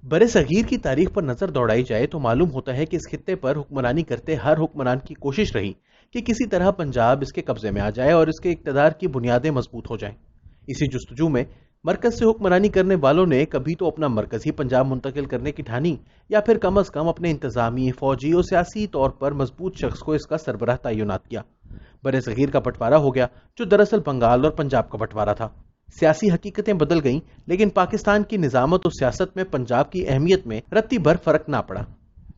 बरे-सगीर की तारीख पर नजर दौड़ाई जाए तो मालूम होता है कि इस खित्ते पर हुक्मरानी करते हर हुक्मरान की कोशिश रही कि किसी तरह पंजाब इसके कब्जे में आ जाए और इसके इक्तदार की बुनियादें मजबूत हो जाएं। इसी जुस्तजू में मरकज से हुक्मरानी करने वालों ने कभी तो अपना मरकज ही पंजाब मुंतकिल करने की ठानी, या फिर कम अज कम अपने इंतजामी, फौजी और सियासी तौर पर मजबूत शख्स को इसका सरबराह तैनात किया। बरे-सगीर का बंटवारा हो गया, जो दरअसल बंगाल और पंजाब का बंटवारा था। सियासी हकीकतें बदल गईं, लेकिन पाकिस्तान की निजामत और सियासत में पंजाब की अहमियत में रत्ती भर फर्क ना पड़ा।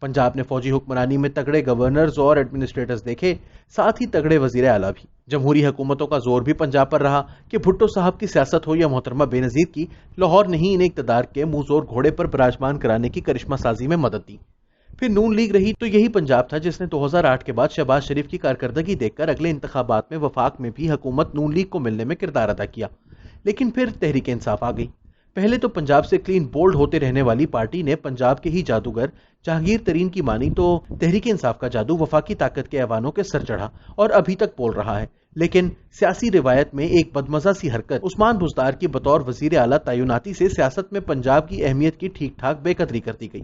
पंजाब ने फौजी हुक्मरानी में तगड़े गवर्नर्स और एडमिनिस्ट्रेटर्स देखे, साथ ही तगड़े वजीर आला भी। जमहूरी हुकूमतों का जोर भी पंजाब पर रहा कि भुट्टो साहब की सियासत हो या मोहतरमा बेनजीर की, लाहौर ने ही इन्हें इक्तदार के मुंह जोर घोड़े पर विराजमान कराने की करिश्मा साजी में मदद दी। फिर नून लीग रही तो यही पंजाब था जिसने 2008 के बाद शहबाज शरीफ की कारकर्दगी देखकर अगले इंतखाबात में वफाक में भी हुकूमत नून लीग को मिलने में किरदार अदा किया। लेकिन फिर तहरीक इंसाफ आ गई। पहले तो पंजाब से क्लीन बोल्ड होते रहने वाली पार्टी ने पंजाब के ही जादूगर जहांगीर तरीन की मानी तो तहरीक इंसाफ का जादू वफाकी ताकत के ऐवानों के सर चढ़ा और अभी तक बोल रहा है। लेकिन सियासी रिवायत में एक बदमजा सी हरकत उस्मान बुज़दार की बतौर वजीर आला तैनाती से सियासत में पंजाब की अहमियत की ठीक ठाक बेकदरी कर दी गई।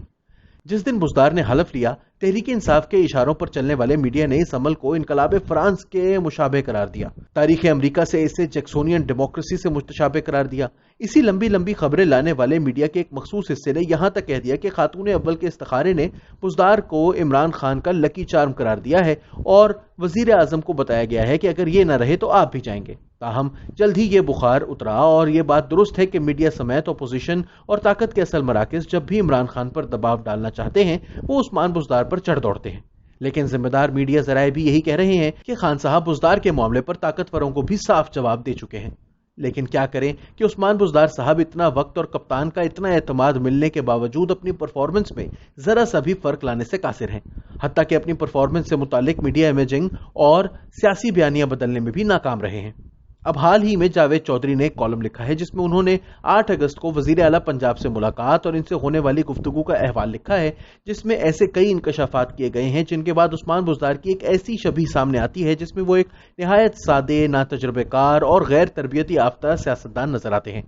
जिस दिन बुज़दार ने हलफ लिया, तहरीक इंसाफ के इशारों पर चलने वाले मीडिया ने इस अमल को इनकलाब फ्रांस के मुशाबे करार दिया। तारीख अमेरिका से इसे जैक्सोनियन डेमोक्रेसी से मुतशाबे करार दिया। इसी लंबी लंबी खबरें लाने वाले मीडिया के एक मखसूस हिस्से ने यहां तक कह दिया कि खातून अव्वल के इस्तिखारे ने बुज़दार को इमरान खान का लकी चार्म करार दिया है और वजीर आजम को बताया गया है कि अगर ये न रहे तो आप भी जाएंगे। ताहम जल्द ही ये बुखार उतरा और ये बात दुरुस्त है कि मीडिया समेत अपोजिशन और ताकत के असल मराकज जब भी इमरान खान पर दबाव डालना चाहते हैं वो उस्मान बुज़दार पर चढ़ दौड़ते हैं। लेकिन जिम्मेदार मीडिया जराए भी यही कह रहे हैं कि खान साहब बुज़दार के मामले पर ताकतवरों को भी साफ जवाब दे चुके हैं। लेकिन क्या करें कि उस्मान बुज़दार साहब इतना वक्त और कप्तान का इतना एतमाद मिलने के बावजूद अपनी परफॉर्मेंस में जरा सा भी फर्क लाने से कासिर हैं। हत्ता कि अपनी परफॉर्मेंस से मुतालिक मीडिया इमेजिंग और सियासी बयानियां बदलने में भी नाकाम रहे हैं। अब हाल ही में जावेद चौधरी ने एक कॉलम लिखा है जिसमें उन्होंने 8 अगस्त को वजीर आला पंजाब से मुलाकात और इनसे होने वाली गुफ्तगू का अहवाल लिखा है, जिसमें ऐसे कई इंकशाफात किए गए हैं जिनके बाद उस्मान बुज़दार की एक ऐसी छवि सामने आती है जिसमें वो एक निहायत सादे, नातजुर्बेकार और गैर तरबियती याफ्ता सियासतदान नजर आते हैं।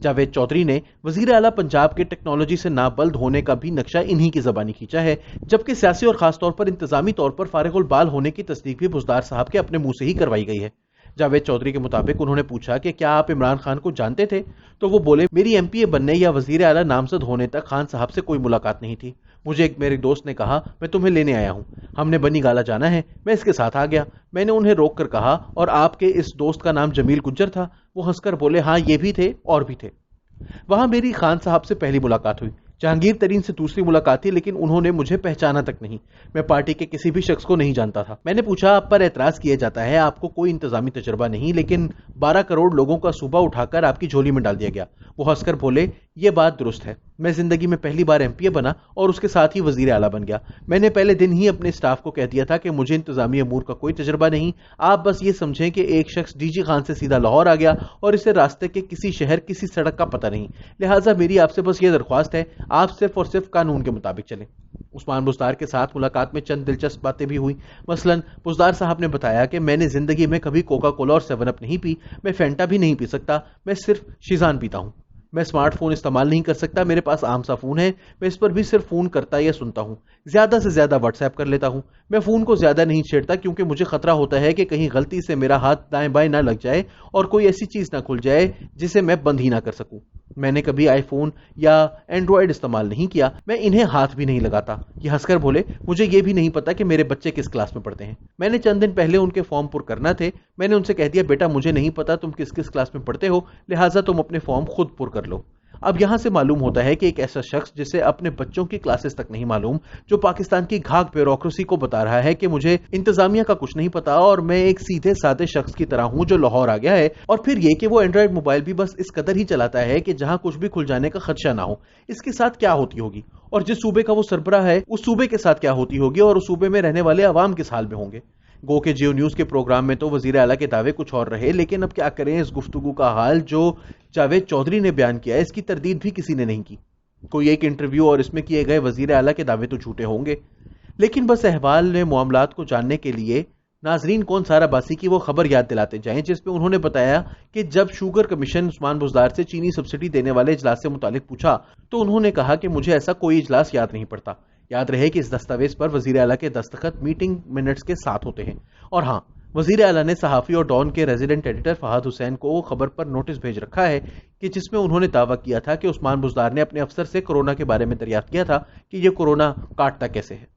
जावेद चौधरी ने वजीर आला पंजाब के टेक्नोलॉजी से नाबल्द होने का भी नक्शा इन्हीं की जबानी खींचा है, जबकि सियासी और खासतौर पर इंतजामी तौर पर फारिगुल बाल होने की तस्दीक भी बुज़दार साहब के अपने मुंह से ही करवाई गई है। जावेद चौधरी के मुताबिक उन्होंने पूछा कि क्या आप इमरान खान को जानते थे, तो वो बोले मेरी एमपीए बनने या वजीर आला नामजद होने तक खान साहब से कोई मुलाकात नहीं थी। मुझे एक मेरे दोस्त ने कहा मैं तुम्हें लेने आया हूँ, हमने बनी गाला जाना है, मैं इसके साथ आ गया। मैंने उन्हें रोक कर कहा और आपके इस दोस्त का नाम जमील गुज्जर था? वो हंसकर बोले हाँ ये भी थे और भी थे। वहां मेरी खान साहब से पहली मुलाकात हुई, जहांगीर तरीन से दूसरी मुलाकात थी, लेकिन उन्होंने मुझे पहचाना तक नहीं। मैं पार्टी के किसी भी शख्स को नहीं जानता था। मैंने पूछा आप पर एतराज किया जाता है, आपको कोई इंतजामी तजर्बा नहीं, लेकिन 12 करोड़ लोगों का सूबा उठाकर आपकी झोली में डाल दिया गया। वो हंसकर बोले ये बात दुरुस्त है, मैं जिंदगी में पहली बार एमपीए बना और उसके साथ ही वजीर आला बन गया। मैंने पहले दिन ही अपने स्टाफ को कह दिया था कि मुझे इंतजामी अमूर का कोई तजर्बा नहीं। आप बस ये समझें कि एक शख्स डीजी खान से सीधा लाहौर आ गया और इसे रास्ते के किसी शहर किसी सड़क का पता नहीं। लिहाजा मेरी आपसे बस ये दरख्वास्त है, आप सिर्फ और सिर्फ कानून के मुताबिक चलें। उस्मान बुज़दार के साथ मुलाकात में चंद दिलचस्प बातें भी हुई। मसलन बुज़दार साहब ने बताया कि मैंने जिंदगी में कभी कोका कोला और 7 अप नहीं पी, मैं फेंटा भी नहीं पी सकता, मैं सिर्फ शीज़ान पीता हूँ। मैं स्मार्टफोन इस्तेमाल नहीं कर सकता, मेरे पास आम सा फोन है, मैं इस पर भी सिर्फ फोन करता या सुनता हूँ। ज्यादा से ज्यादा व्हाट्सएप कर लेता हूँ। मैं फोन को ज्यादा नहीं छेड़ता क्योंकि मुझे खतरा होता है कि कहीं गलती से मेरा हाथ दाएं बाएं ना लग जाए और कोई ऐसी चीज ना खुल जाए जिसे मैं बंद ही ना कर सकूं। मैंने कभी आईफोन या एंड्रॉयड इस्तेमाल नहीं किया, मैं इन्हें हाथ भी नहीं लगाता। ये हंसकर बोले मुझे ये भी नहीं पता कि मेरे बच्चे किस क्लास में पढ़ते हैं। मैंने चंद दिन पहले उनके फॉर्म पुर करना थे, मैंने उनसे कह दिया बेटा मुझे नहीं पता तुम किस किस क्लास में पढ़ते हो, लिहाजा तुम अपने फॉर्म खुद पुर कर लो। अब यहां से मालूम होता है कि एक ऐसा शख्स जिसे अपने बच्चों की क्लासेस तक नहीं मालूम, जो पाकिस्तान की घाघ ब्यूरोक्रेसी को बता रहा है कि मुझे इंतजामिया का कुछ नहीं पता और मैं एक सीधे साधे शख्स की तरह हूं जो लाहौर आ गया है, और फिर ये कि वो एंड्रॉयड मोबाइल भी बस इस कदर ही चलाता है कि जहां कुछ भी खुल जाने का खदशा ना हो। इसके साथ क्या होती होगी, और जिस सूबे का वो सरबराह है उस सूबे के साथ क्या होती होगी, और उस सूबे में रहने वाले अवाम किस हाल में होंगे। गो के जियो न्यूज के प्रोग्राम में तो वजीर आला के दावे कुछ और रहे, लेकिन अब क्या करें, इस गुफ्तगू का हाल जो जावेद चौधरी ने बयान किया है इसकी तरदीद भी किसी ने नहीं की। कोई एक इंटरव्यू और इसमें किए गए वजीर आला के दावे तो झूठे होंगे, लेकिन बस अहवाल में मामलात को जानने के लिए नाजरीन कौन सारा बासी की वो खबर याद दिलाते जाएं जिस पे उन्होंने बताया कि जब शुगर कमीशन उस्मान बुज़दार से चीनी सब्सिडी देने वाले इजलास से मुतालिक पूछा तो उन्होंने कहा कि मुझे ऐसा कोई इजलास याद नहीं पड़ता। याद रहे कि इस दस्तावेज पर वजीर आला के दस्तखत मीटिंग मिनट्स के साथ होते हैं। और हाँ, वजीर आला ने सहाफी और डॉन के रेजिडेंट एडिटर फहाद हुसैन को खबर पर नोटिस भेज रखा है कि जिसमें उन्होंने दावा किया था कि उस्मान बुज़दार ने अपने अफसर से कोरोना के बारे में दरियाफ्त किया था कि ये कोरोना काटता कैसे है।